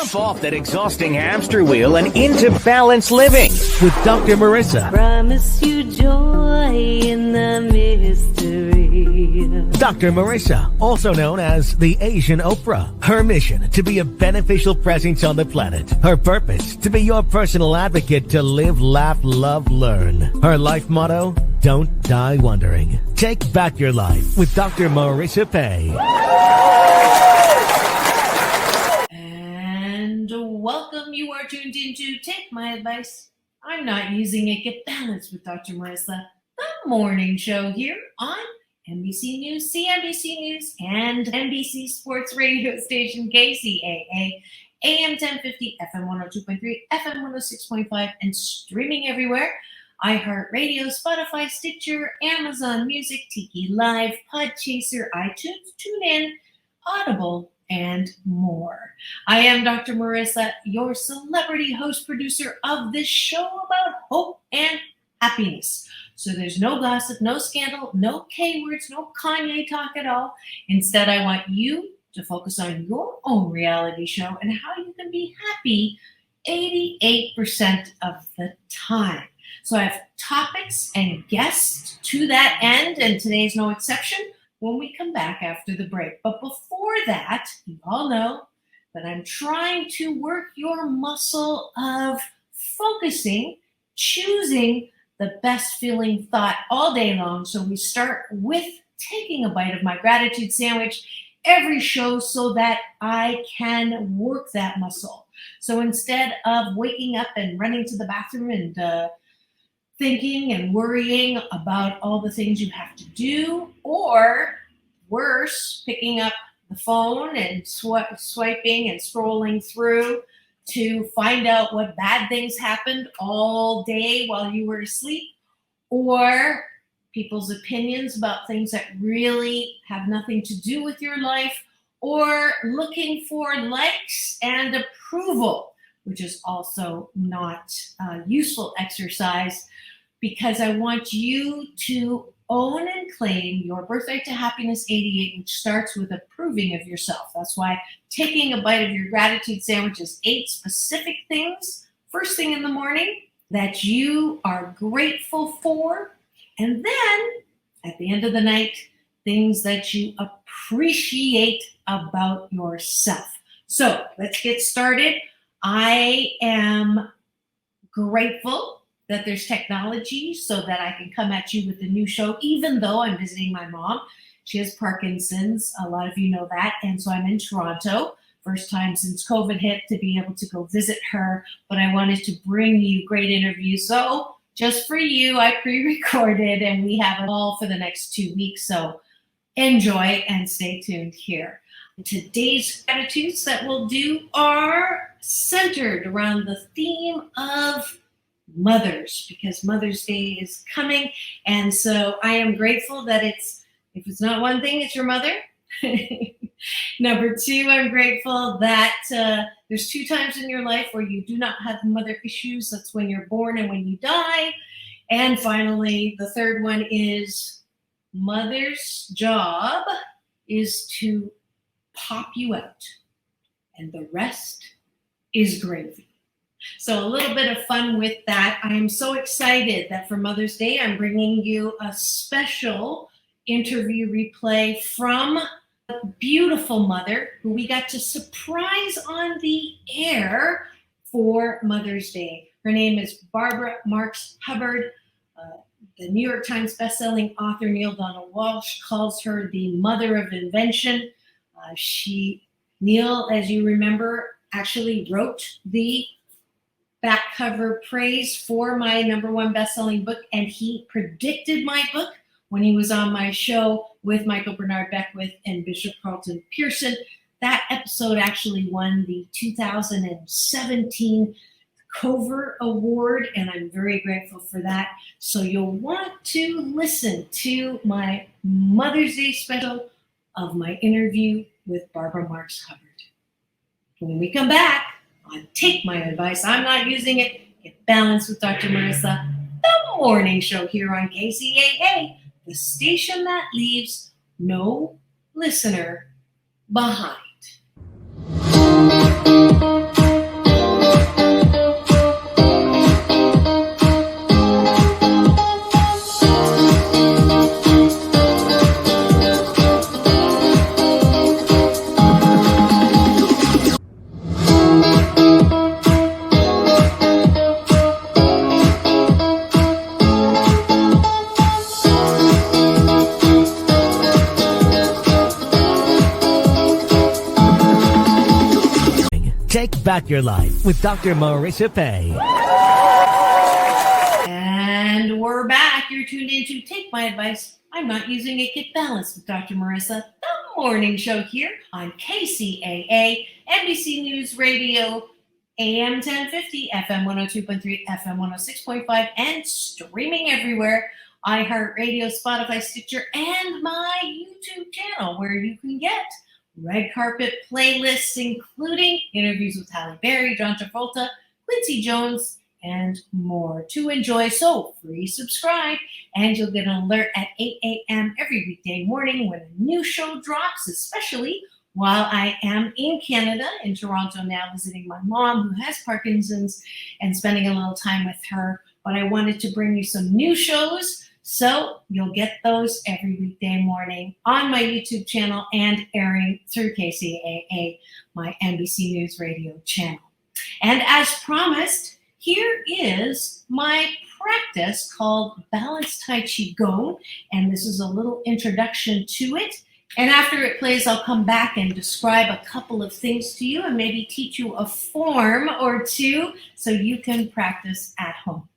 Jump off that exhausting hamster wheel and into balanced living with Dr. Marissa. Promise you joy in the mystery. Dr. Marissa, also known as the Asian Oprah. Her mission, to be a beneficial presence on the planet. Her purpose, to be your personal advocate to live, laugh, love, learn. Her life motto, don't die wondering. Take back your life with Dr. Marissa Pay. And welcome. You are tuned into Take My Advice. I'm not using it. Get balanced with Dr. Marissa, the morning show here on NBC News, CNBC News, and NBC Sports Radio station KCAA, AM 1050, FM 102.3, FM 106.5, and streaming everywhere. iHeartRadio, Spotify, Stitcher, Amazon Music, Tiki Live, Podchaser, iTunes, TuneIn, Audible, and more. I am Dr. Marissa, your celebrity host producer of this show about hope and happiness. So there's no gossip, no scandal, no K-words, no Kanye talk at all. Instead, I want you to focus on your own reality show and how you can be happy 88% of the time. So I have topics and guests to that end, and today's no exception when we come back after the break. But before that, you all know that I'm trying to work your muscle of focusing, choosing the best feeling thought all day long. So we start with taking a bite of my gratitude sandwich every show so that I can work that muscle. So instead of waking up and running to the bathroom and thinking and worrying about all the things you have to do, or worse, picking up the phone and swiping and scrolling through to find out what bad things happened all day while you were asleep, or people's opinions about things that really have nothing to do with your life, or looking for likes and approval, which is also not useful exercise, because I want you to own and claim your birthright to happiness 88, which starts with approving of yourself. That's why taking a bite of your gratitude sandwich is 8 specific things, first thing in the morning, that you are grateful for. And then at the end of the night, things that you appreciate about yourself. So let's get started. I am grateful that there's technology so that I can come at you with a new show, even though I'm visiting my mom. She has Parkinson's. A lot of you know that. And so I'm in Toronto. First time since COVID hit to be able to go visit her. But I wanted to bring you great interviews. So just for you, I pre-recorded, and we have it all for the next 2 weeks. So enjoy and stay tuned here. Today's gratitudes that we'll do are centered around the theme of mothers, because Mother's Day is coming. And so I am grateful that if it's not one thing, it's your mother. Number 2, I'm grateful that there's 2 times in your life where you do not have mother issues. That's when you're born and when you die. And finally, the third one is mother's job is to pop you out, and the rest is gravy. So a little bit of fun with that. I'm so excited that for Mother's Day, I'm bringing you a special interview replay from a beautiful mother who we got to surprise on the air for Mother's Day. Her name is Barbara Marx Hubbard. The New York Times bestselling author Neale Walsch calls her the Mother of Invention. Neale, as you remember, actually wrote the back cover praise for my #1 best-selling book, and he predicted my book when he was on my show with Michael Bernard Beckwith and Bishop Carlton Pearson. That episode actually won the 2017 Cover Award, and I'm very grateful for that. So you'll want to listen to my Mother's Day special of my interview with Barbara Marx Hubbard. When we come back on Take My Advice, I'm not using it. Get balanced with Dr. Marissa, the morning show here on KCAA, the station that leaves no listener behind. Take back your life with Dr. Marissa Pay. And we're back. You're tuned in to Take My Advice. I'm Not Using It, Get Balanced with Dr. Marissa, the morning show here on KCAA, NBC News Radio, AM 1050, FM 102.3, FM 106.5, and streaming everywhere. iHeartRadio, Spotify, Stitcher, and my YouTube channel, where you can get red carpet playlists, including interviews with Halle Berry, John Travolta, Quincy Jones, and more to enjoy. So free subscribe, and you'll get an alert at 8 a.m. every weekday morning when a new show drops, especially while I am in Canada, in Toronto now, visiting my mom who has Parkinson's and spending a little time with her. But I wanted to bring you some new shows, so you'll get those every weekday morning on my YouTube channel and airing through KCAA, my NBC News Radio channel. And as promised, here is my practice called Balanced Tai Chi Gong, and this is a little introduction to it. And after it plays, I'll come back and describe a couple of things to you and maybe teach you a form or two so you can practice at home.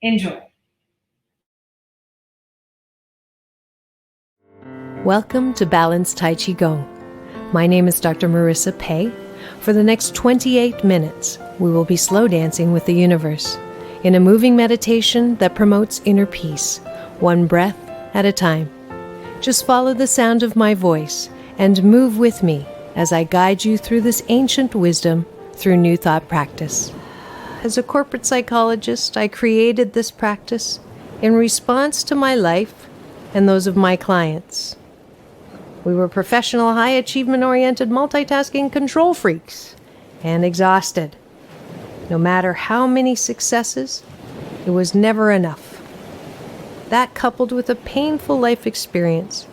Enjoy. Welcome to Balanced Tai Chi Gong. My name is Dr. Marissa Pay. For the next 28 minutes, we will be slow dancing with the universe in a moving meditation that promotes inner peace, one breath at a time. Just follow the sound of my voice and move with me as I guide you through this ancient wisdom through New Thought practice. As a corporate psychologist, I created this practice in response to my life and those of my clients. We were professional, high achievement-oriented, multitasking control freaks and exhausted. No matter how many successes, it was never enough. That, coupled with a painful life experience,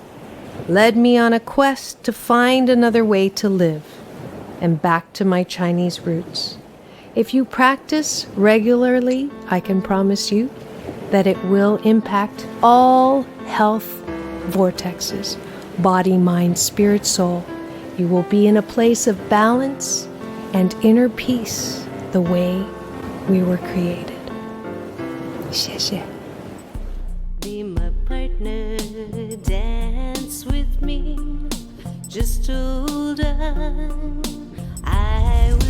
led me on a quest to find another way to live and back to my Chinese roots. If you practice regularly, I can promise you that it will impact all health vortexes, body, mind, spirit, soul. You will be in a place of balance and inner peace the way we were created. 谢谢. Be my partner, dance with me, just hold on, I will.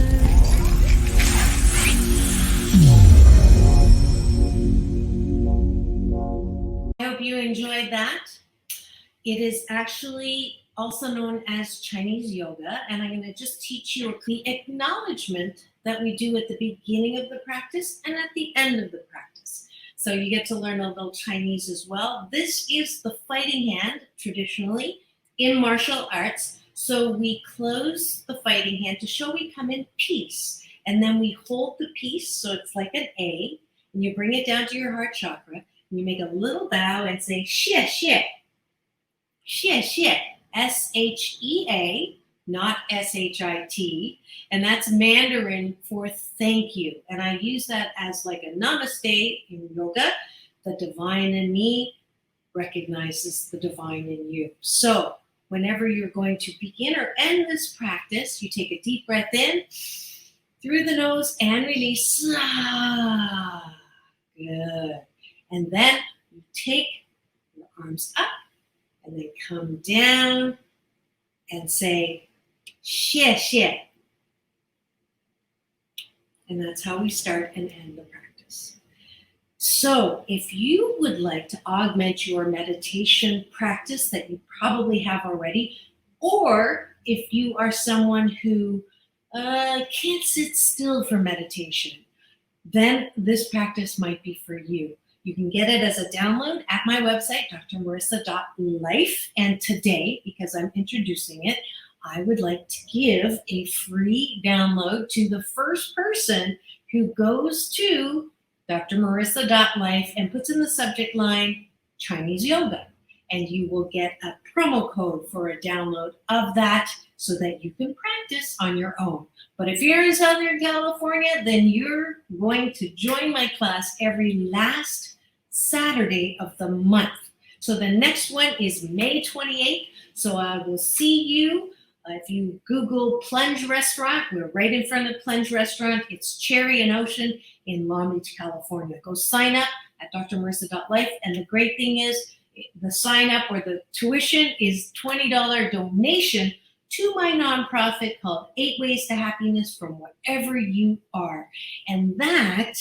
I hope you enjoyed that. It is actually also known as Chinese yoga, and I'm going to just teach you the acknowledgement that we do at the beginning of the practice and at the end of the practice. So you get to learn a little Chinese as well. This is the fighting hand, traditionally, in martial arts. So we close the fighting hand to show we come in peace. And then we hold the peace, so it's like an A, and you bring it down to your heart chakra, and you make a little bow and say, xie, xie, xie, xie, S-H-E-A, not S-H-I-T, and that's Mandarin for thank you. And I use that as like a namaste in yoga. The divine in me recognizes the divine in you. So whenever you're going to begin or end this practice, you take a deep breath in through the nose and release. Ah, good. And then you take your arms up and then come down and say, xie, xie. And that's how we start and end the practice. So if you would like to augment your meditation practice that you probably have already, or if you are someone who can't sit still for meditation, then this practice might be for you. You can get it as a download at my website, drmarissa.life. And today, because I'm introducing it, I would like to give a free download to the first person who goes to drmarissa.life and puts in the subject line Chinese yoga. And you will get a promo code for a download of that so that you can practice on your own. But if you're in Southern California, then you're going to join my class every last Saturday of the month. So the next one is May 28th. So I will see you If you Google Plunge Restaurant, we're right in front of Plunge Restaurant. It's Cherry and Ocean in Long Beach, California. Go sign up at drmarissa.life. And the great thing is the sign up or the tuition is $20 donation to my nonprofit called 8 Ways to Happiness from wherever you are. And that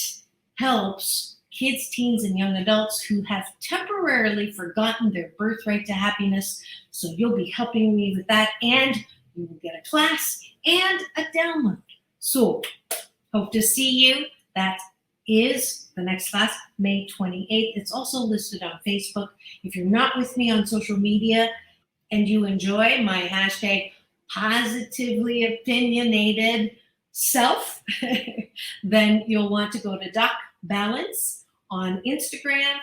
helps kids, teens, and young adults who have temporarily forgotten their birthright to happiness. So you'll be helping me with that, and you will get a class and a download. So hope to see you. That is the next class, May 28th. It's also listed on Facebook. If you're not with me on social media and you enjoy my hashtag positively opinionated self, then you'll want to go to Doc Balance on Instagram,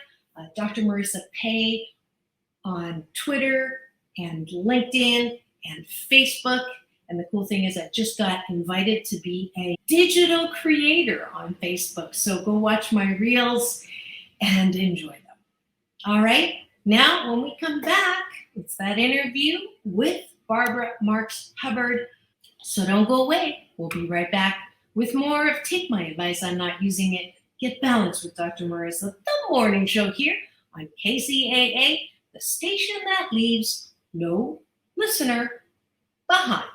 Dr. Marissa Pay on Twitter and LinkedIn and Facebook. And the cool thing is I just got invited to be a digital creator on Facebook. So go watch my reels and enjoy them. All right. Now, when we come back, it's that interview with Barbara Marx Hubbard. So don't go away. We'll be right back with more of Take My Advice, I'm Not Using It. Get Balanced with Dr. Marissa, the morning show here on KCAA, the station that leaves no listener behind.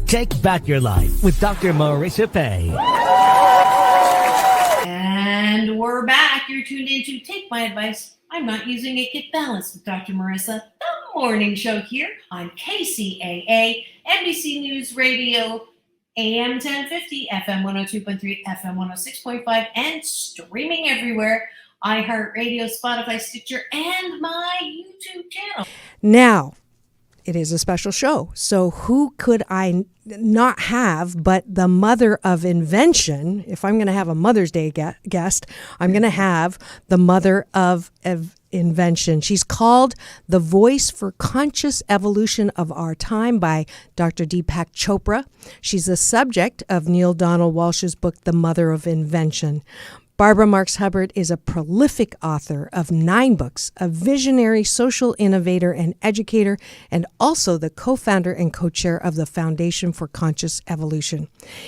Take back your life with Dr. Marissa Pay. And we're back. You're tuned in to Take My Advice, I'm Not Using It. Get Balanced with Dr. Marissa, the morning show here on KCAA, NBC News Radio, AM 1050, FM 102.3, FM 106.5, and streaming everywhere. iHeartRadio, Spotify, Stitcher, and my YouTube channel. Now, it is a special show. So who could I not have but the mother of invention? If I'm going to have a Mother's Day guest, I'm going to have the mother of invention. She's called The Voice for Conscious Evolution of Our Time by Dr. Deepak Chopra. She's the subject of Neale Donald Walsch's book, The Mother of Invention. Barbara Marx Hubbard is a prolific author of 9 books, a visionary social innovator and educator, and also the co-founder and co-chair of the Foundation for Conscious Evolution.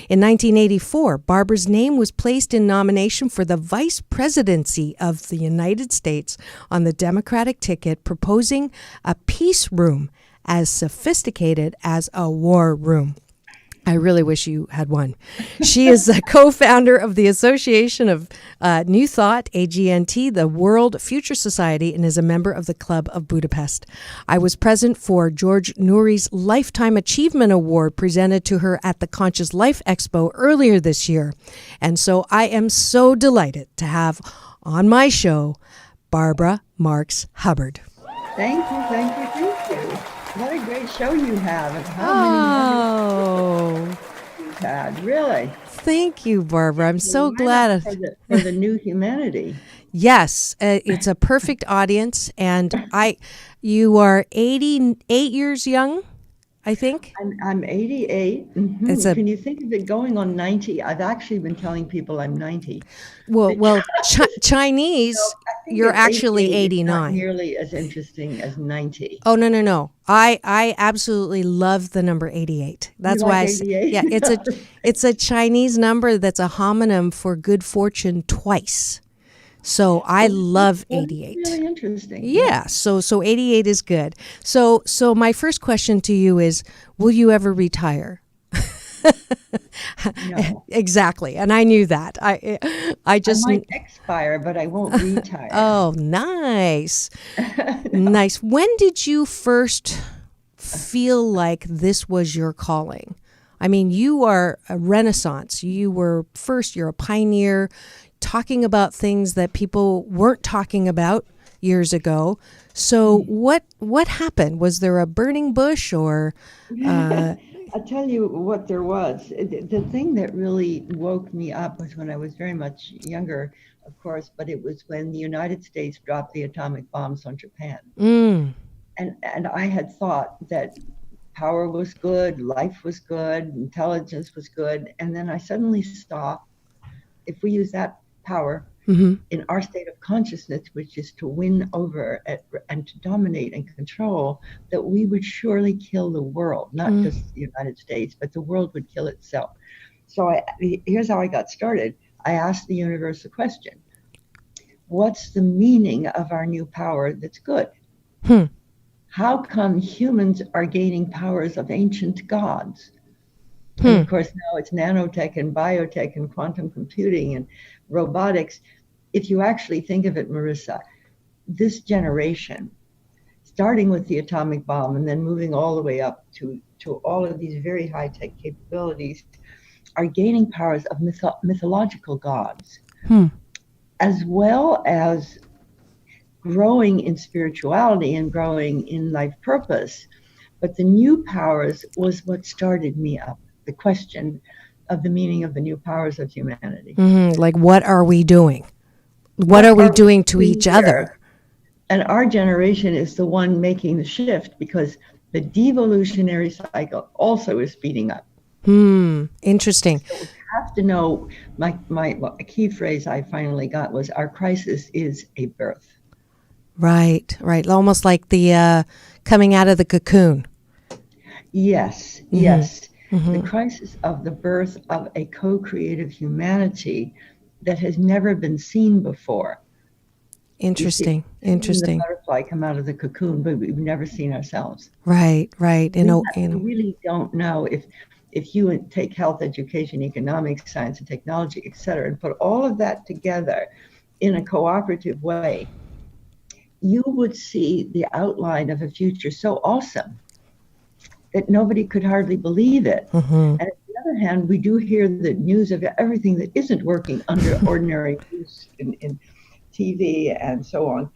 In 1984, Barbara's name was placed in nomination for the vice presidency of the United States on the Democratic ticket, proposing a peace room as sophisticated as a war room. I really wish you had one. She is a co-founder of the Association of New Thought, AGNT, the World Future Society, and is a member of the Club of Budapest. I was present for George Nouri's Lifetime Achievement Award presented to her at the Conscious Life Expo earlier this year. And so I am so delighted to have on my show Barbara Marx Hubbard. Thank you, thank you, thank you. What a great show you have. And how many you've had, really. Thank you, Barbara. I'm so glad. For the new humanity. Yes, it's a perfect audience. And you are 88 years young, I think. I'm 88. Mm-hmm. Can you think of it going on 90? I've actually been telling people I'm 90. Well, Chinese, you're actually 89. Not nearly as interesting as 90. Oh, no. I absolutely love the number 88. That's you why like 88? Yeah, it's a Chinese number that's a homonym for good fortune twice. So I love 88. That's really interesting. Yeah, so 88 is good. So my first question to you is, will you ever retire? No. Exactly, and I knew that. I might expire, but I won't retire. Oh, nice. Nice. When did you first feel like this was your calling? I mean, you are a renaissance. You're a pioneer, talking about things that people weren't talking about, years ago. So what happened? Was there a burning bush or? I'll tell you what there was. The thing that really woke me up was when I was very much younger, of course, but it was when the United States dropped the atomic bombs on Japan. And I had thought that power was good, life was good, intelligence was good. And then I suddenly saw, if we use that power in our state of consciousness, which is to win over and to dominate and control, that we would surely kill the world, not just the United States, but the world would kill itself. So here's how I got started. I asked the universe a question. What's the meaning of our new power that's good? How come humans are gaining powers of ancient gods? And of course, now it's nanotech and biotech and quantum computing and robotics. If you actually think of it, Marissa, this generation, starting with the atomic bomb and then moving all the way up to all of these very high-tech capabilities, are gaining powers of mythological gods, as well as growing in spirituality and growing in life purpose. But the new powers was what started me up, the question of the meaning of the new powers of humanity. Like, what are we doing? What are we doing to each other? And our generation is the one making the shift because the devolutionary cycle also is speeding up. Interesting. So we have to know, a key phrase I finally got was, our crisis is a birth. Right. Almost like the coming out of the cocoon. Yes. The crisis of the birth of a co-creative humanity that has never been seen before. Interesting. We've seen the butterfly come out of the cocoon, but we've never seen ourselves. Right. We really don't know if you take health, education, economics, science and technology, et cetera, and put all of that together in a cooperative way, you would see the outline of a future so awesome that nobody could hardly believe it. And on the other hand, we do hear the news of everything that isn't working under ordinary use in TV and so on.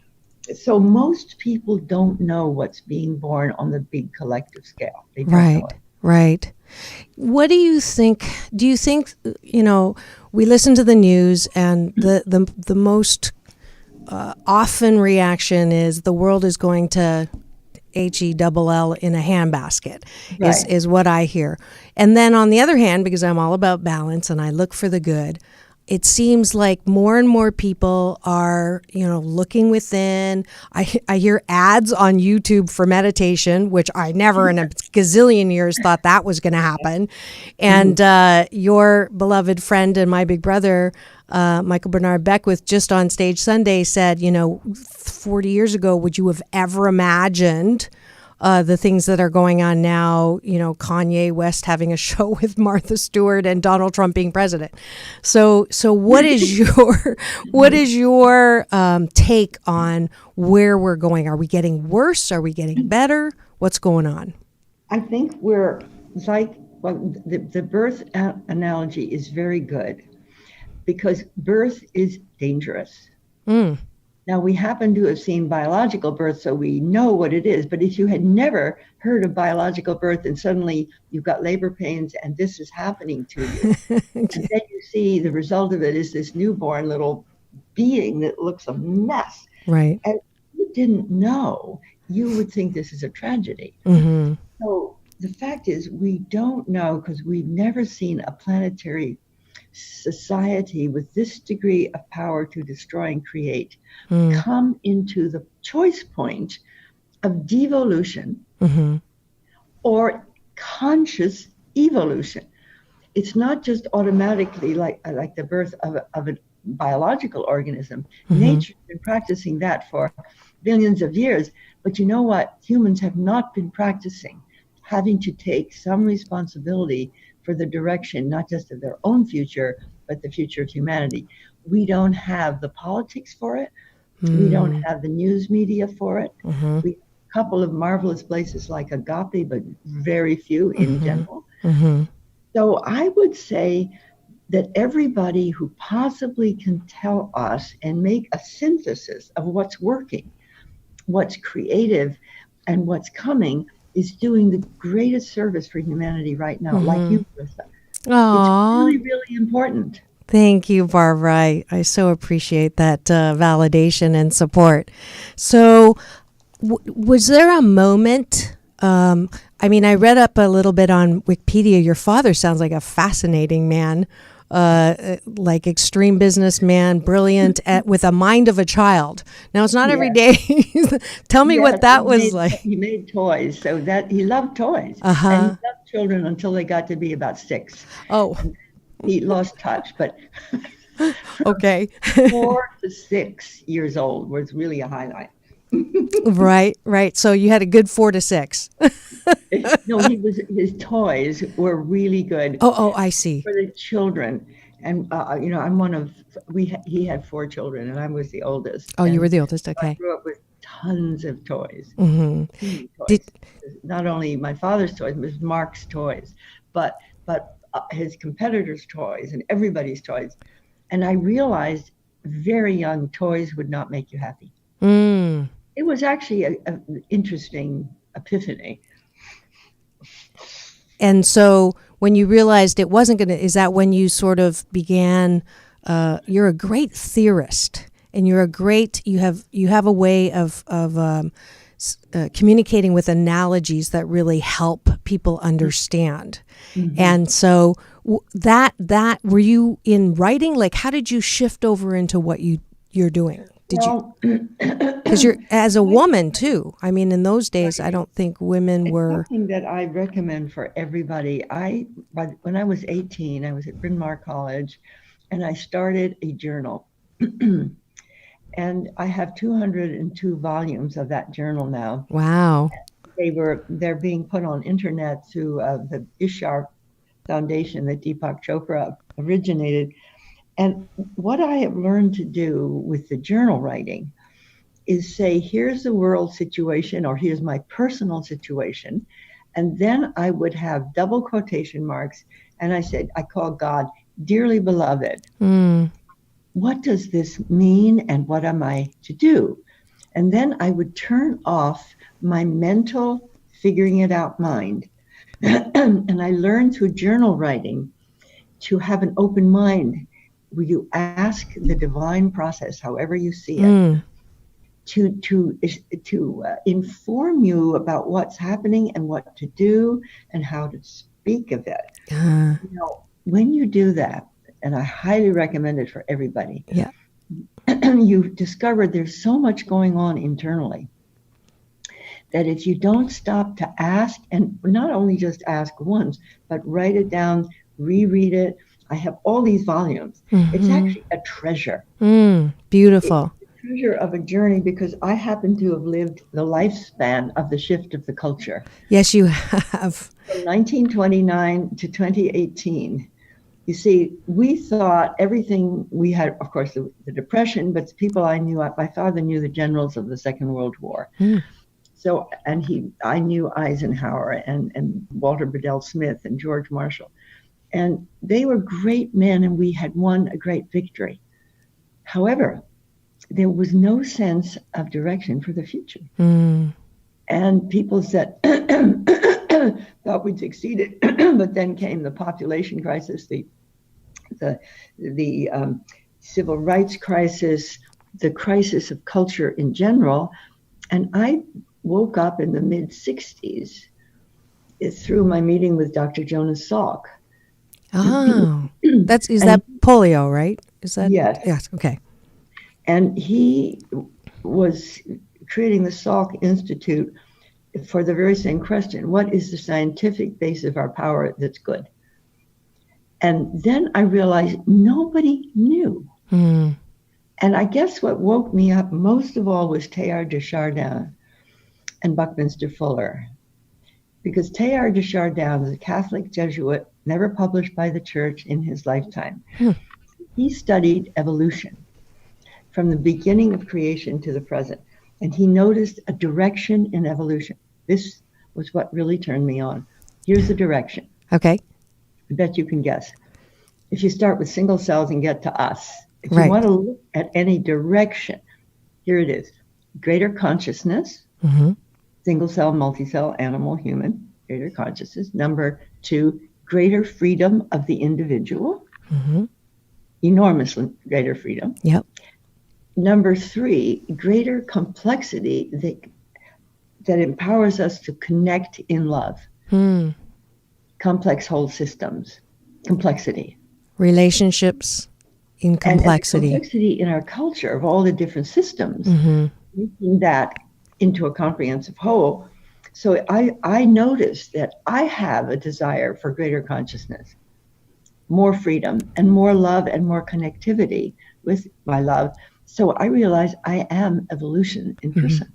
So most people don't know what's being born on the big collective scale. They don't know it. Right. What do you think? Do you think, we listen to the news and the most often reaction is the world is going to HELL in a handbasket, is what I hear. And then on the other hand, because I'm all about balance and I look for the good, it seems like more and more people are, looking within. I hear ads on YouTube for meditation, which I never in a gazillion years thought that was going to happen. And your beloved friend and my big brother, Michael Bernard Beckwith, just on Stage Sunday said, 40 years ago, would you have ever imagined the things that are going on now, Kanye West having a show with Martha Stewart and Donald Trump being president. So what is your take on where we're going? Are we getting worse? Are we getting better? What's going on? I think we're the birth analogy is very good because birth is dangerous. Now, we happen to have seen biological birth, so we know what it is. But if you had never heard of biological birth and suddenly you've got labor pains and this is happening to you, and then you see the result of it is this newborn little being that looks a mess. Right. And if you didn't know, you would think this is a tragedy. So the fact is, we don't know because we've never seen a planetary society with this degree of power to destroy and create come into the choice point of devolution or conscious evolution. It's not just automatically like the birth of a biological organism. Nature's been practicing that for billions of years, but you know what? Humans have not been practicing having to take some responsibility for the direction, not just of their own future, but the future of humanity. We don't have the politics for it. We don't have the news media for it. We have a couple of marvelous places like Agape, but very few in general. So I would say that everybody who possibly can tell us and make a synthesis of what's working, what's creative and what's coming is doing the greatest service for humanity right now, like you, Marissa. Aww. It's really, really important. Thank you, Barbara. I so appreciate that validation and support. So, was there a moment? I mean, I read up a little bit on Wikipedia. Your father sounds like a fascinating man, like extreme businessman, brilliant, with a mind of a child. Now, it's not every day. Tell me what that was like. He made toys, so that he loved toys. Uh-huh. And he loved children until they got to be about 6. Oh. He lost touch, but okay. 4 to 6 years old was really a highlight. Right. So you had a good 4 to 6. No, his toys were really good. Oh, I see. For the children. And, I'm one of, he had 4 children and I was the oldest. Oh, you were the oldest. I Okay. grew up with tons of toys. Mm-hmm. Toys. Not only my father's toys, it was Marx toys, but his competitors' toys and everybody's toys. And I realized very young, toys would not make you happy. Mm. It was actually an interesting epiphany. And so when you realized it wasn't going to, is that when you sort of began, you're a great theorist and you have a way of communicating with analogies that really help people understand. Mm-hmm. And so that were you in writing? Like, how did you shift over into what you're doing? Because you're as a woman too. I mean, in those days, I don't think women were. Something that I recommend for everybody. When I was 18, I was at Bryn Mawr College, and I started a journal. And I have 202 volumes of that journal now. Wow. They're being put on internet through the Ishar Foundation that Deepak Chopra originated. And what I have learned to do with the journal writing is say, here's the world situation, or here's my personal situation. And then I would have double quotation marks. And I said, I call God, dearly beloved. Mm. What does this mean and what am I to do? And then I would turn off my mental figuring it out mind. And I learned through journal writing to have an open mind where you ask the divine process, however you see it, to inform you about what's happening and what to do and how to speak of it. When you do that, and I highly recommend it for everybody. Yeah. You discover there's so much going on internally that if you don't stop to ask, and not only just ask once, but write it down, reread it. I have all these volumes. Mm-hmm. It's actually a treasure. Beautiful. It's a treasure of a journey because I happen to have lived the lifespan of the shift of the culture. Yes, you have. From 1929 to 2018. You see, we thought everything we had, of course, the Depression, but the people I knew, my father knew the generals of the Second World War. So, and I knew Eisenhower and Walter Bedell Smith and George Marshall. And they were great men and we had won a great victory. However, there was no sense of direction for the future. And people said, thought we'd succeeded, but then came the population crisis, the civil rights crisis, the crisis of culture in general. And I woke up in the mid-60s through my meeting with Dr. Jonas Salk. Oh, is that polio, right? Is that? Yes. Yes. Okay. And he was creating the Salk Institute for the very same question. What is the scientific base of our power that's good? And then I realized nobody knew. And I guess what woke me up most of all was Teilhard de Chardin and Buckminster Fuller. Because Teilhard de Chardin was a Catholic Jesuit, never published by the church in his lifetime. He studied evolution from the beginning of creation to the present. And he noticed a direction in evolution. This was what really turned me on. Here's the direction. Okay. I bet you can guess. If you start with single cells and get to us, if Right. you want to look at any direction, here it is. greater consciousness, Mm-hmm. single cell, multi-cell, animal, human, greater consciousness. Number 2, greater freedom of the individual, Mm-hmm. enormously greater freedom. Yep. Number 3, greater complexity that empowers us to connect in love. Hmm. Complex whole systems, complexity. Relationships in complexity. And the complexity in our culture of all the different systems, Mm-hmm. making that into a comprehensive whole. So I noticed that I have a desire for greater consciousness, more freedom, and more love and more connectivity with my love. So I realized I am evolution in person.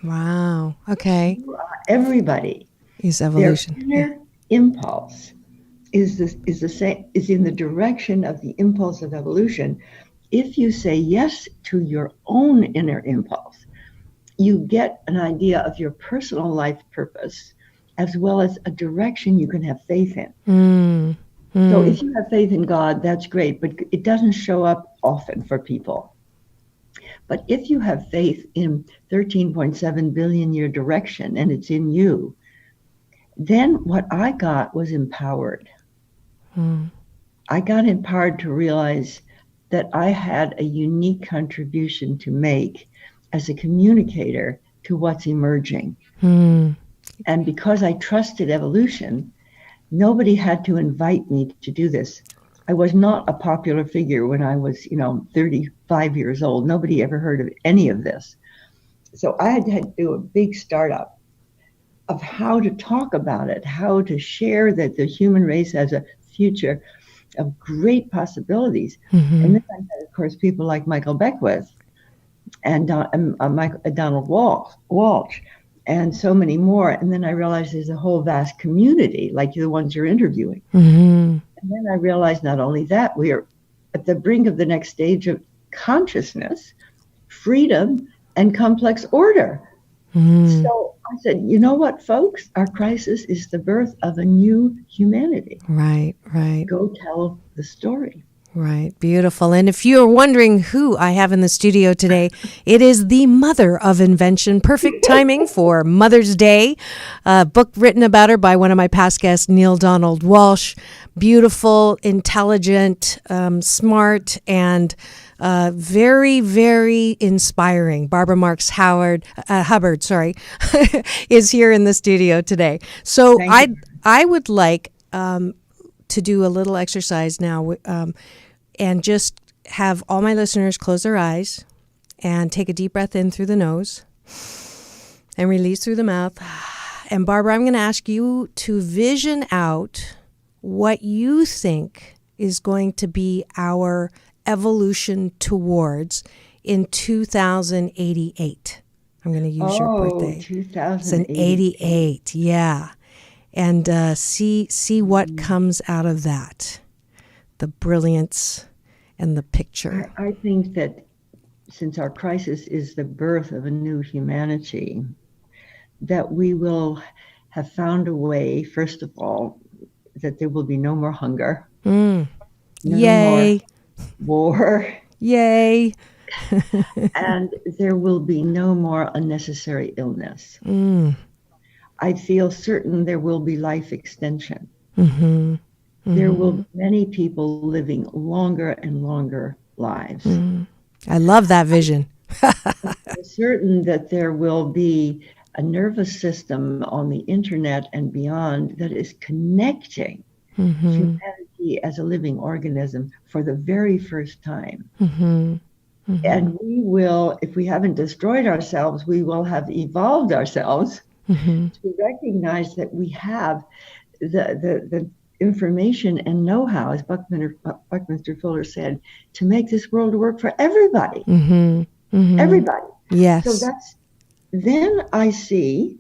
Wow. Okay. Everybody, Is their evolution. inner impulse is in the direction of the impulse of evolution. If you say yes to your own inner impulse, you get an idea of your personal life purpose, as well as a direction you can have faith in. Mm. So if you have faith in God, that's great, but it doesn't show up often for people. But if you have faith in 13.7 billion year direction and it's in you, then what I got was empowered. I got empowered to realize that I had a unique contribution to make as a communicator to what's emerging. And because I trusted evolution, nobody had to invite me to do this. I was not a popular figure when I was, 35 years old. Nobody ever heard of any of this. So I had to do a big startup of how to talk about it, how to share that the human race has a future of great possibilities. And then I had, of course, people like Michael Beckwith and Donald Walsch, and so many more. And then I realized there's a whole vast community, like the ones you're interviewing. And then I realized not only that, we are at the brink of the next stage of consciousness, freedom, and complex order. So I said, you know what, folks? Our crisis is the birth of a new humanity. Right. Go tell the story. Right. Beautiful. And if you're wondering who I have in the studio today, it is the Mother of Invention. Perfect timing for Mother's Day. A book written about her by one of my past guests, Neale Donald Walsch. Beautiful, intelligent, smart, and very, very inspiring. Barbara Marx Hubbard, is here in the studio today. So I would like to do a little exercise now, and just have all my listeners close their eyes and take a deep breath in through the nose and release through the mouth. And Barbara, I'm going to ask you to vision out what you think is going to be our evolution towards in 2088. I'm going to use your birthday. 2088. Yeah. And see what comes out of that. The brilliance and the picture. I think that since our crisis is the birth of a new humanity, that we will have found a way, first of all, that there will be no more hunger. No Yay. more war. Yay. And there will be no more unnecessary illness. I feel certain there will be life extension. There will be many people living longer and longer lives. I love that vision. I'm certain that there will be a nervous system on the internet and beyond that is connecting humanity as a living organism for the very first time. And we will, if we haven't destroyed ourselves, we will have evolved ourselves to recognize that we have the information and know-how, as Buckminster Fuller said, to make this world work for everybody. Everybody. Yes. So then I see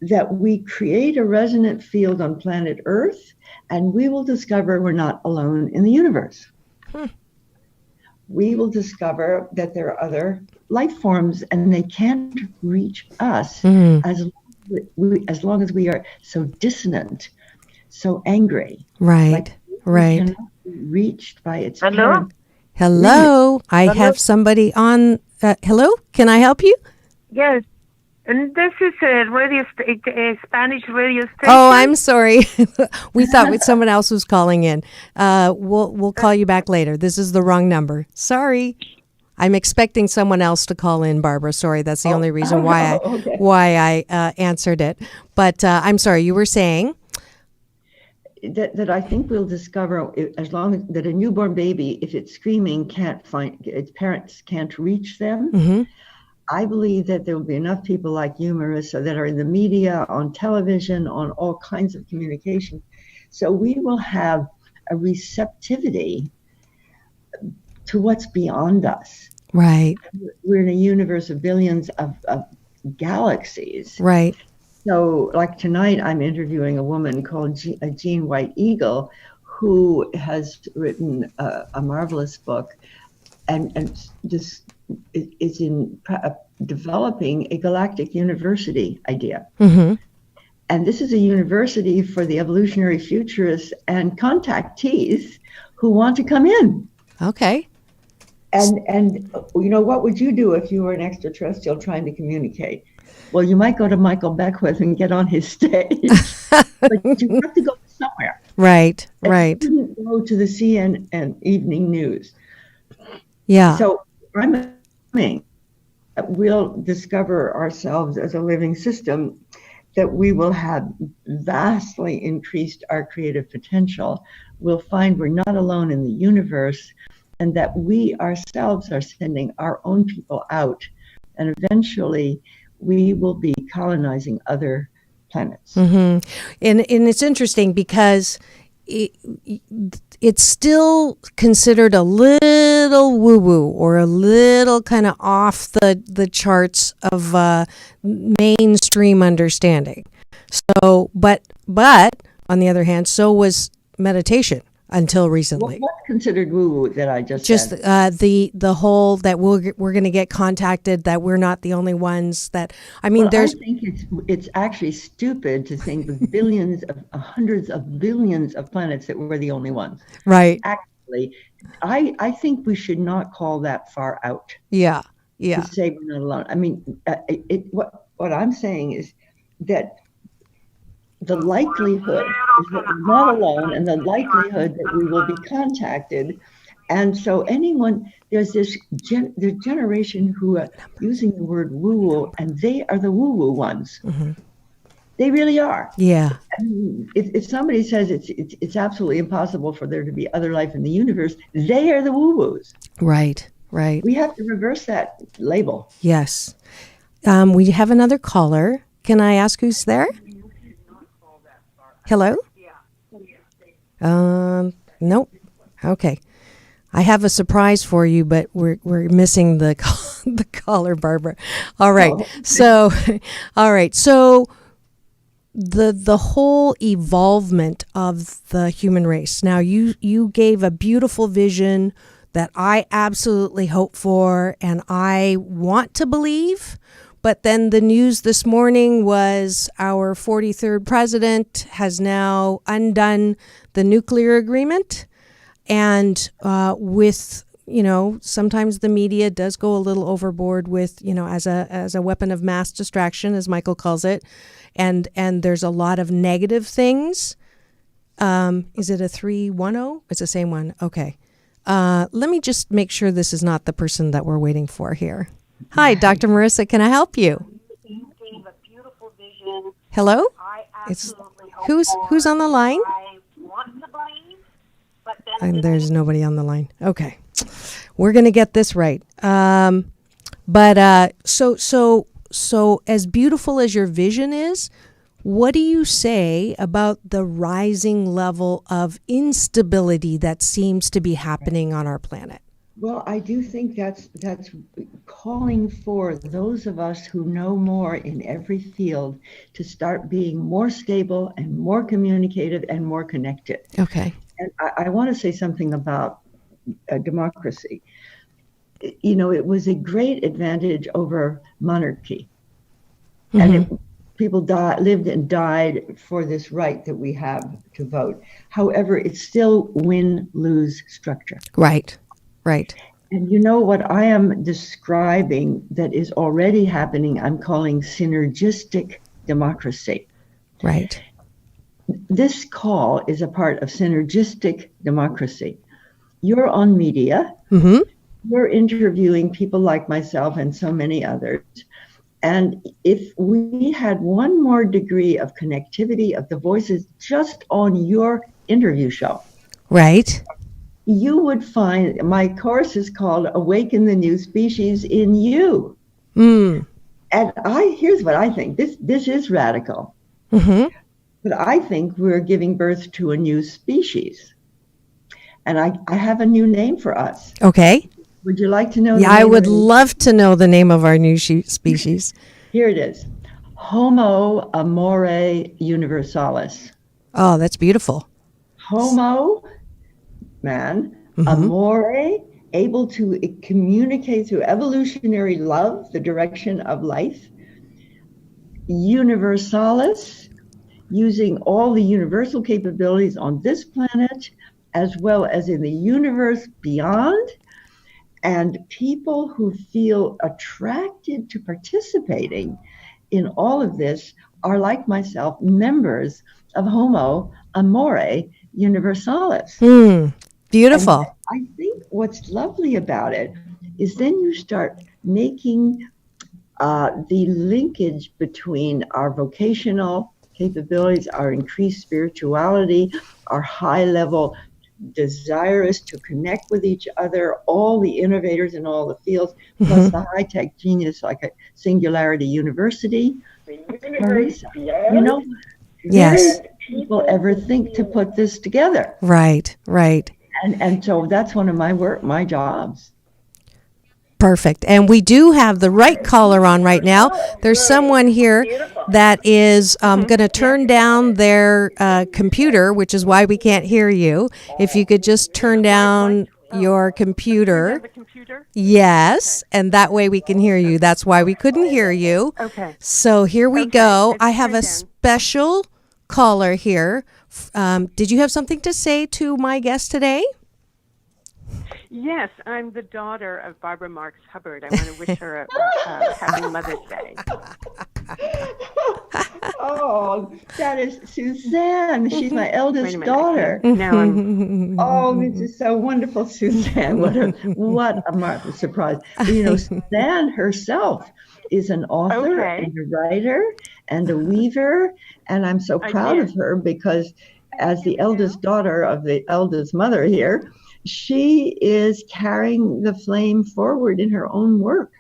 that we create a resonant field on planet Earth, and we will discover we're not alone in the universe. We will discover that there are other life forms, and they can't reach us as long as we are so dissonant, so angry. Right. Cannot be reached by its parent. Hello. I have somebody on. Hello. Can I help you? Yes. And this is a a Spanish radio station. Oh, I'm sorry. We thought someone else was calling in. We'll call you back later. This is the wrong number. Sorry. I'm expecting someone else to call in, Barbara. Sorry, that's the only reason why I answered it. But I'm sorry, you were saying? That I think we'll discover, as long as that a newborn baby, if it's screaming, its parents can't reach them. Mm-hmm. I believe that there will be enough people like you, Marissa, that are in the media, on television, on all kinds of communication. So we will have a receptivity to what's beyond us. Right. We're in a universe of billions of galaxies. Right. So like tonight, I'm interviewing a woman called Jean White Eagle, who has written a marvelous book and just is in developing a galactic university idea. Mm-hmm. And this is a university for the evolutionary futurists and contactees who want to come in. Okay. And you know, what would you do if you were an extraterrestrial trying to communicate? Well, you might go to Michael Beckwith and get on his stage, but you have to go somewhere. Right, and right. You couldn't go to the CNN Evening News. Yeah. So I'm hoping that we'll discover ourselves as a living system, that we will have vastly increased our creative potential. We'll find we're not alone in the universe, and that we ourselves are sending our own people out, and eventually we will be colonizing other planets. Mm-hmm. And it's interesting because it's still considered a little woo-woo or a little kind of off the charts of mainstream understanding. So, but on the other hand, so was meditation until recently. What's considered woo-woo that I just said? The whole that we're going to get contacted, that we're not the only ones. That I mean, I think it's actually stupid to think with billions of hundreds of billions of planets that we're the only ones. Right. Actually, I think we should not call that far out. Yeah. Yeah. To say we're not alone. I mean, what I'm saying is that the likelihood is that we're not alone, and the likelihood that we will be contacted. And so there's this generation who are using the word woo-woo, and they are the woo-woo ones. Mm-hmm. They really are. Yeah. I mean, if somebody says it's absolutely impossible for there to be other life in the universe, they are the woo-woos. Right, right. We have to reverse that label. Yes. We have another caller. Can I ask who's there? Hello? Nope. Okay. I have a surprise for you, but we're missing the caller, Barbara. All right. Oh. So, all right. So the whole evolvement of the human race. Now you gave a beautiful vision that I absolutely hope for and I want to believe. But then the news this morning was our 43rd president has now undone the nuclear agreement. And with, sometimes the media does go a little overboard with, as a weapon of mass distraction, as Michael calls it. And there's a lot of negative things. Is it a 310? It's the same one. Okay. Let me just make sure this is not the person that we're waiting for here. Hi, Dr. Marissa. Can I help you? You gave a beautiful vision. Hello? I absolutely hope who's on the line? I want to believe, but then And there's nobody on the line. Okay, we're gonna get this right. But so as beautiful as your vision is, what do you say about the rising level of instability that seems to be happening on our planet? Well, I do think that's calling for those of us who know more in every field to start being more stable and more communicative and more connected. Okay. And I want to say something about democracy. It was a great advantage over monarchy. Mm-hmm. And people lived and died for this right that we have to vote. However, it's still win-lose structure. Right. Right. And you know what I am describing that is already happening, I'm calling synergistic democracy. Right. This call is a part of synergistic democracy. You're on media. Mm-hmm. You're interviewing people like myself and so many others. And if we had one more degree of connectivity of the voices just on your interview show, Right. you would find my course is called Awaken the New Species in You. Mm. And here's what I think. This is radical. Mm-hmm. But I think we're giving birth to a new species. And I have a new name for us. Okay. Would you like to know? Yeah, I would love to know the name of our new species. Here it is. Homo amore universalis. Oh, that's beautiful. Homo, man, amore, able to communicate through evolutionary love, the direction of life. Universalis, using all the universal capabilities on this planet, as well as in the universe beyond. And people who feel attracted to participating in all of this are, like myself, members of Homo Amore Universalis. Beautiful. And I think what's lovely about it is then you start making the linkage between our vocational capabilities, our increased spirituality, our high-level desirous to connect with each other, all the innovators in all the fields, plus the high-tech genius like a Singularity University. Marissa, you know, Yes. did people ever think to put this together? Right. Right. And so that's one of my jobs. Perfect. And we do have the right caller on right now. There's someone here that is going to turn down their computer, which is why we can't hear you. If you could just turn down your computer. Yes, and that way we can hear you. That's why we couldn't hear you. Okay. So here we go. I have a special caller here. Did you have something to say to my guest today? Yes, I'm the daughter of Barbara Marx Hubbard. I want to wish her a happy Mother's Day. Oh, that is Suzanne. She's my eldest daughter. Now I'm Oh, this is so wonderful, Suzanne. What a marvelous surprise. You know, Suzanne herself is an author and a writer and a weaver, and I'm so proud of her because as the eldest daughter of the eldest mother here, she is carrying the flame forward in her own work.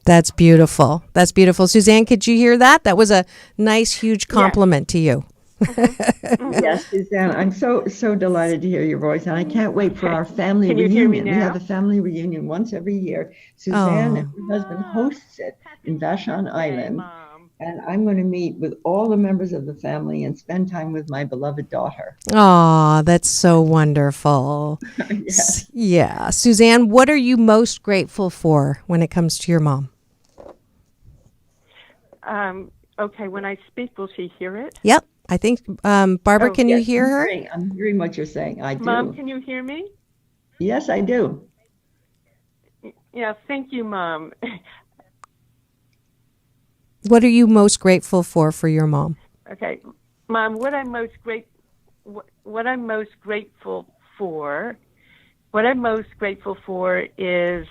That's beautiful. That's beautiful. Suzanne, could you hear that? That was a nice, huge compliment to you. Yes, Suzanne, I'm so delighted to hear your voice, and I can't wait for our family Can you reunion. hear me now? We have a family reunion once every year. Suzanne and her husband hosts it in Vashon Island, and I'm going to meet with all the members of the family and spend time with my beloved daughter. Oh, that's so wonderful. Yes. Yeah. Suzanne, what are you most grateful for when it comes to your mom? okay. When I speak, will she hear it? Yep. I think, Barbara, can you hear her? I'm hearing what you're saying. I do. Mom, can you hear me? Yes, I do. Yeah. Thank you, Mom. What are you most grateful for your mom? Okay, Mom. What I'm most grateful for is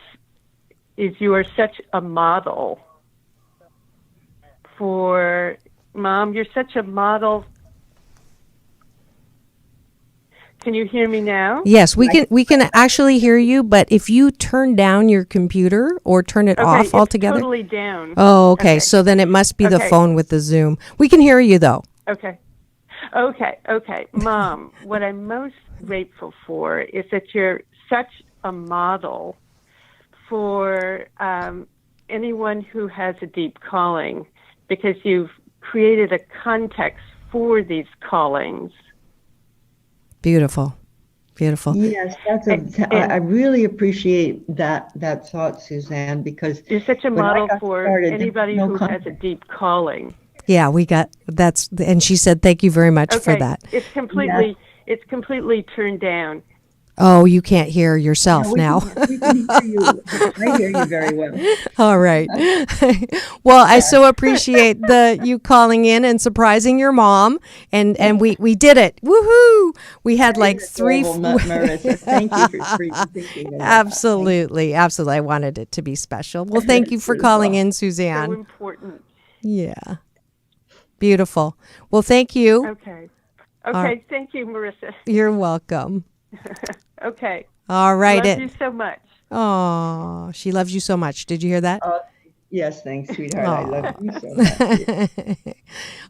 you are such a model for Mom. You're such a model. Can you hear me now? Yes, we can actually hear you, but if you turn down your computer or turn it off altogether. It's totally down. Oh, okay. So then it must be the phone with the Zoom. We can hear you though. Okay. Mom, what I'm most grateful for is that you're such a model for anyone who has a deep calling, because you've created a context for these callings. Beautiful. Yes, I really appreciate that thought, Suzanne, because you're such a model for anybody who has a deep calling. Yeah, and she said thank you very much for that. It's completely turned down. Oh, you can't hear yourself we now. we can hear you. I hear you very well. All right. Well, I so appreciate you calling in and surprising your mom, and we did it. Woohoo! We had like three. Marissa, thank you for thinking of that. Absolutely. I wanted it to be special. Well, thank you for calling in, So Suzanne. important. Yeah. Beautiful. Well, thank you. Okay. Okay. Thank you, Marissa. You're welcome. Okay. All right. Love you so much. Oh, she loves you so much. Did you hear that? Yes, thanks, sweetheart. I love you so much.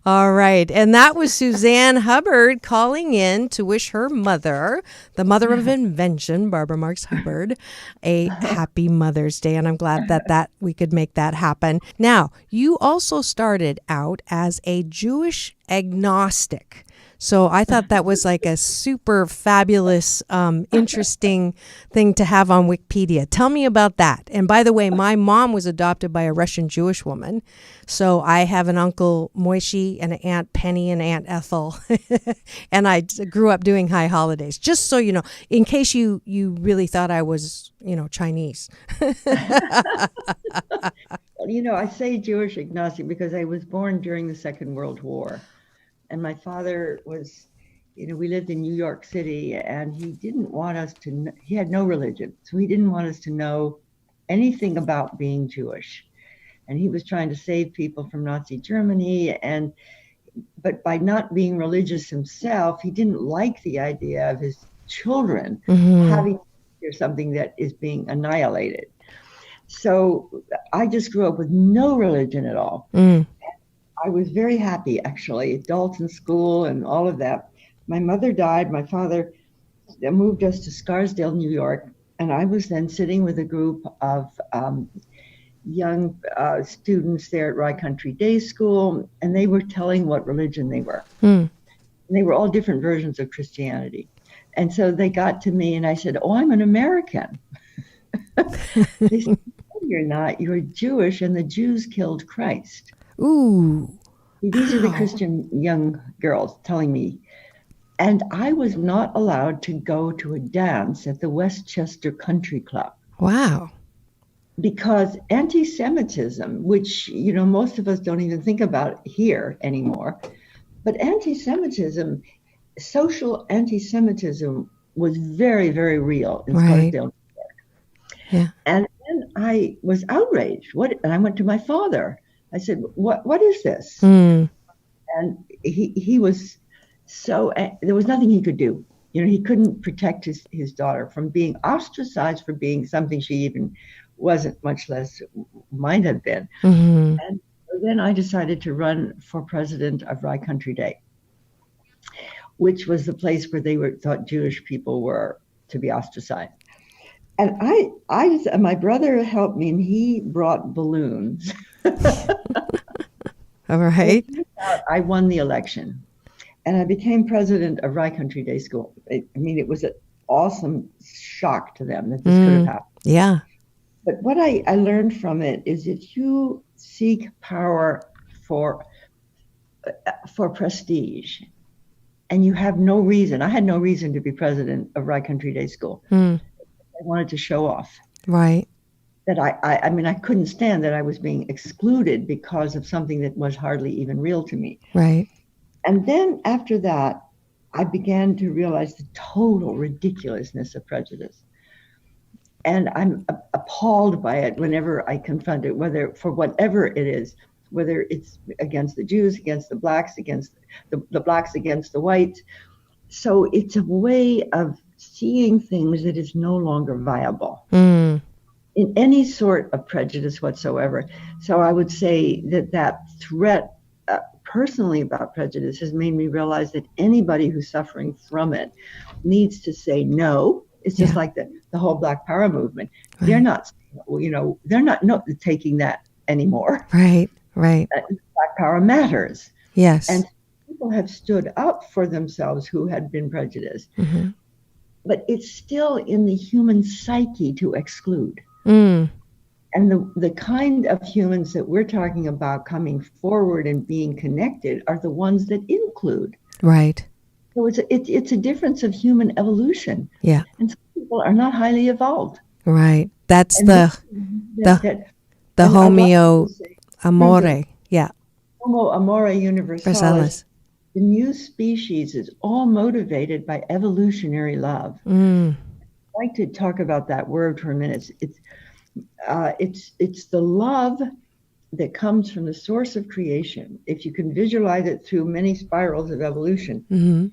All right. And that was Suzanne Hubbard calling in to wish her mother, the mother of invention, Barbara Marx Hubbard, a happy Mother's Day. And I'm glad that we could make that happen. Now, you also started out as a Jewish agnostic. So I thought that was like a super fabulous, interesting thing to have on Wikipedia. Tell me about that. And by the way, my mom was adopted by a Russian Jewish woman. So I have an uncle Moishi and an aunt Penny and Aunt Ethel. And I grew up doing high holidays, just so you know, in case you really thought I was, Chinese. Well, I say Jewish agnostic because I was born during the Second World War. And my father was, we lived in New York City, and he didn't want us to, he had no religion. So he didn't want us to know anything about being Jewish. And he was trying to save people from Nazi Germany. But by not being religious himself, he didn't like the idea of his children having to hear something that is being annihilated. So I just grew up with no religion at all. I was very happy, actually, adults in school and all of that. My mother died. My father moved us to Scarsdale, New York, and I was then sitting with a group of young students there at Rye Country Day School, and they were telling what religion they were. And they were all different versions of Christianity. And so they got to me, and I said, "Oh, I'm an American." They said, "No, you're not. You're Jewish, and the Jews killed Christ." Ooh. These are the Christian young girls telling me. And I was not allowed to go to a dance at the Westchester Country Club. Wow. Because anti-Semitism, which, most of us don't even think about here anymore, but anti-Semitism, social anti-Semitism was very, very real in Scarsdale, New York. Yeah. And then I was outraged. And I went to my father. I said, what is this? And he was so, there was nothing he could do. He couldn't protect his daughter from being ostracized for being something she even wasn't, much less might have been. And then I decided to run for president of Rye Country Day, which was the place where they thought Jewish people were to be ostracized. And my brother helped me, and he brought balloons. All right. I won the election, and I became president of Rye Country Day School. It was an awesome shock to them that this could have happened. Yeah. But what I learned from it is if you seek power for prestige, and you have no reason, I had no reason to be president of Rye Country Day School. I wanted to show off. Right. That I couldn't stand that I was being excluded because of something that was hardly even real to me. Right. And then after that, I began to realize the total ridiculousness of prejudice. And I'm appalled by it whenever I confront it, for whatever it is, whether it's against the Jews, against the blacks, against the blacks, against the whites. So it's a way of seeing things that is no longer viable in any sort of prejudice whatsoever. So I would say that threat personally about prejudice has made me realize that anybody who's suffering from it needs to say no. It's just like the whole Black Power movement. Right. They're not taking that anymore. Right. Black Power matters. Yes. And people have stood up for themselves who had been prejudiced. But it's still in the human psyche to exclude. And the kind of humans that we're talking about coming forward and being connected are the ones that include. Right. So it's a difference of human evolution. Yeah. And some people are not highly evolved. Right. That's And the and I'd like homeo to say, amore. Yeah. Homo amore universalis, Versalis. the new species is all motivated by evolutionary love. Mm. I'd like to talk about that word for a minute. It's the love that comes from the source of creation. If you can visualize it through many spirals of evolution,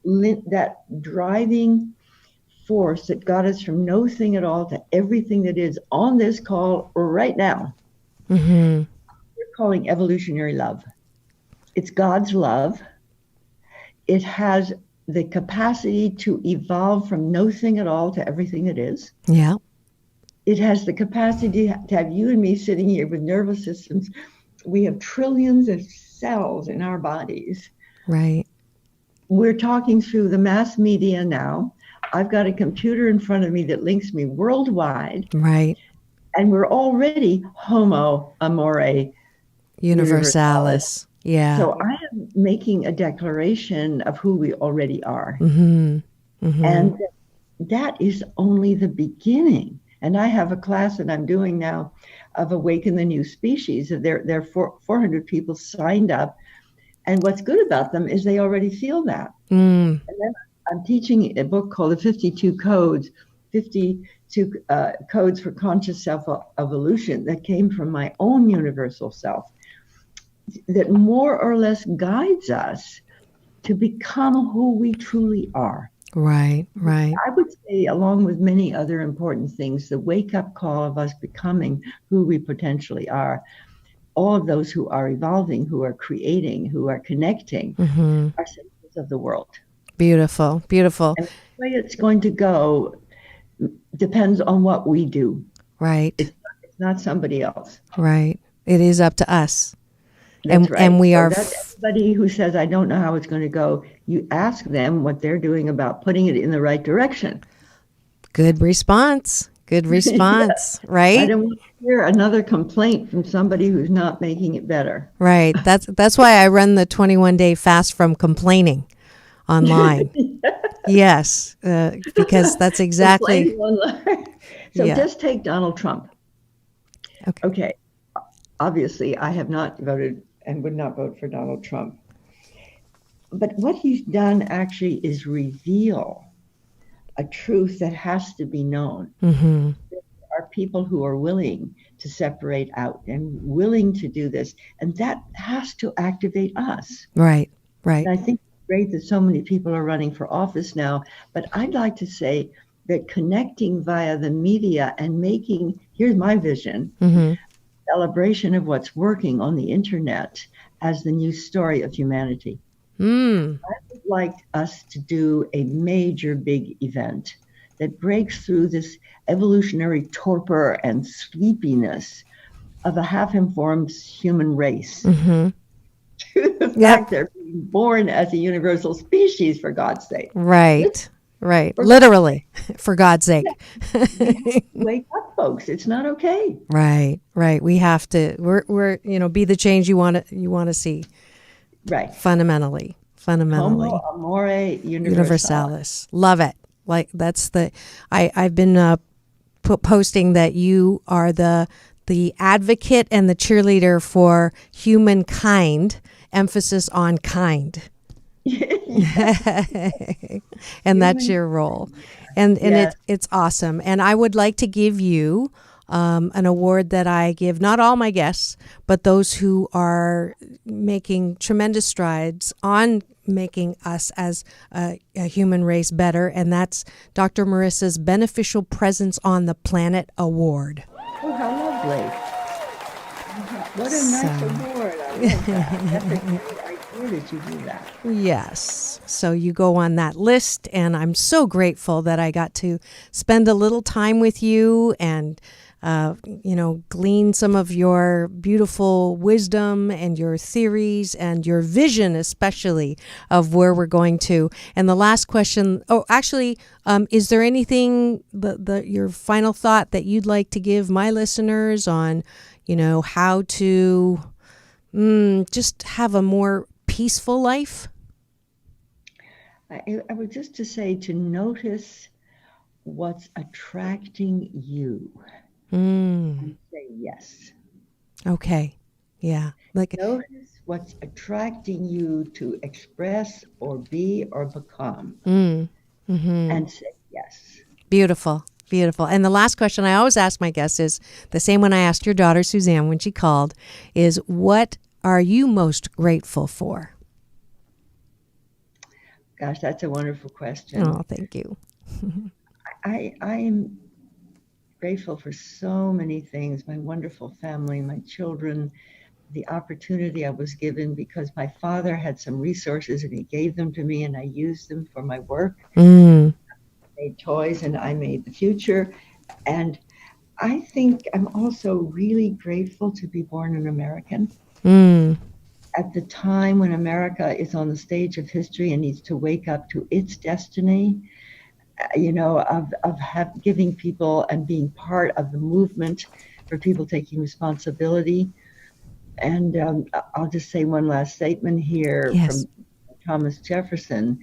that driving force that got us from no thing at all to everything that is on this call right now, we're calling evolutionary love. It's God's love. It has the capacity to evolve from no thing at all to everything that is. Yeah. It has the capacity to have you and me sitting here with nervous systems. We have trillions of cells in our bodies. Right. We're talking through the mass media now. I've got a computer in front of me that links me worldwide. Right. And we're already Homo amore Universalis. Yeah. So I am making a declaration of who we already are. And that is only the beginning. And I have a class that I'm doing now of Awaken the New Species. There are 400 people signed up. And what's good about them is they already feel that. And then I'm teaching a book called The 52 Codes, 52 Codes for Conscious Self-Evolution that came from my own universal self, that more or less guides us to become who we truly are. Right, right. I would say, along with many other important things, the wake-up call of us becoming who we potentially are, all of those who are evolving, who are creating, who are connecting, are citizens of the world. Beautiful, beautiful. And the way it's going to go depends on what we do. Right. It's not somebody else. Right. It is up to us. That's right. And we so are everybody who says, I don't know how it's going to go, you ask them what they're doing about putting it in the right direction. Good response. Good response. Right? I don't want to hear another complaint from somebody who's not making it better. Right. That's why I run the 21-day fast from complaining online. Yes, because that's exactly. So just take Donald Trump. Okay. Obviously, I have not voted and would not vote for Donald Trump. But what he's done actually is reveal a truth that has to be known. There are people who are willing to separate out and willing to do this, and that has to activate us. Right, right. And I think it's great that so many people are running for office now, but I'd like to say that connecting via the media and making, here's my vision, celebration of what's working on the internet as the new story of humanity. I would like us to do a major big event that breaks through this evolutionary torpor and sleepiness of a half-informed human race to the fact they're being born as a universal species, for God's sake. Right, right. Literally, for God's sake. Wake up, folks. It's not okay. Right, right. We have to. We're be the change you want to see. Right. Fundamentally. Homo amore universalis. Love it. Like that's I've been posting that you are the advocate and the cheerleader for humankind, emphasis on kind. And that's your role. And it's awesome. And I would like to give you an award that I give not all my guests, but those who are making tremendous strides on making us as a human race better, and that's Dr. Marissa's Beneficial Presence on the Planet Award. Oh, how lovely. What a nice award. I love that. That's a great idea that you do that. Yes. So you go on that list, and I'm so grateful that I got to spend a little time with you and glean some of your beautiful wisdom and your theories and your vision, especially of where we're going to. And the last question, is there anything, your final thought that you'd like to give my listeners on, how to just have a more peaceful life? I would just to say to notice what's attracting you and say yes. Okay. Yeah. Like, Notice what's attracting you to express or be or become and say yes. beautiful. Beautiful. And the last question I always ask my guests is the same one I asked your daughter, Suzanne, when she called, is what are you most grateful for? Gosh, that's a wonderful question. Oh, thank you. I'm grateful for so many things, my wonderful family, my children, the opportunity I was given because my father had some resources and he gave them to me and I used them for my work. I made toys and I made the future. And I think I'm also really grateful to be born an American. At the time when America is on the stage of history and needs to wake up to its destiny, of giving people and being part of the movement for people taking responsibility. And I'll just say one last statement here from Thomas Jefferson.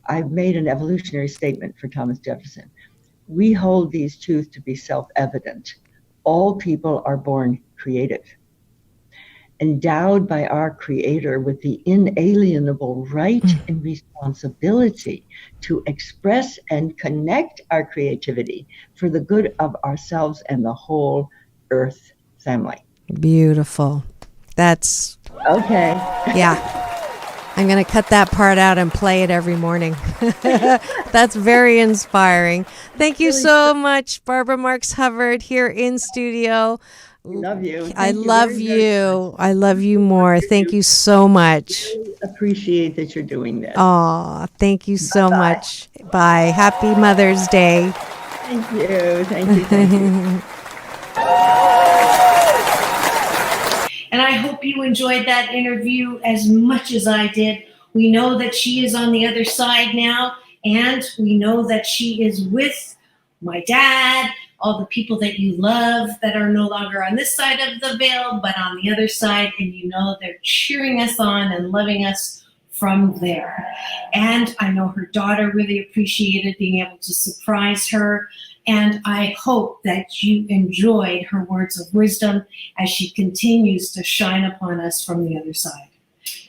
I've made an evolutionary statement for Thomas Jefferson. We hold these truths to be self-evident. All people are born creative, endowed by our Creator with the inalienable right and responsibility to express and connect our creativity for the good of ourselves and the whole Earth family. Beautiful. That's okay. Yeah. I'm going to cut that part out and play it every morning. That's very inspiring. Thank you so much, Barbara Marx Hubbard, here in studio. I love you. I love you. I love you more. Thank you so much. I really appreciate that you're doing this. Oh, thank you so much. Bye. Happy Mother's Day. Thank you. Thank you. Thank you. And I hope you enjoyed that interview as much as I did. We know that she is on the other side now, and we know that she is with my dad, all the people that you love that are no longer on this side of the veil, but on the other side, and you know they're cheering us on and loving us from there. And I know her daughter really appreciated being able to surprise her. And I hope that you enjoyed her words of wisdom as she continues to shine upon us from the other side.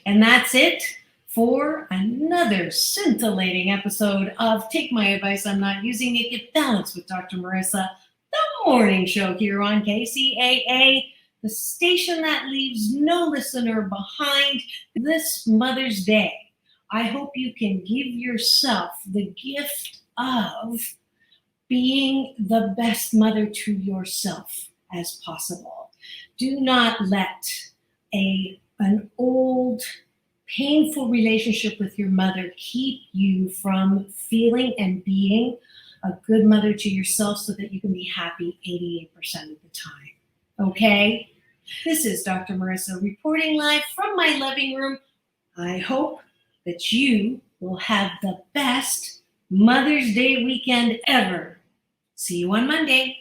And that's it for another scintillating episode of Take My Advice, I'm Not Using It, Get Balanced with Dr. Marissa, the morning show here on KCAA, the station that leaves no listener behind this Mother's Day. I hope you can give yourself the gift of being the best mother to yourself as possible. Do not let an old, painful relationship with your mother keep you from feeling and being a good mother to yourself so that you can be happy 88% of the time. Okay? This is Dr. Marissa reporting live from my living room. I hope that you will have the best Mother's Day weekend ever. See you on Monday.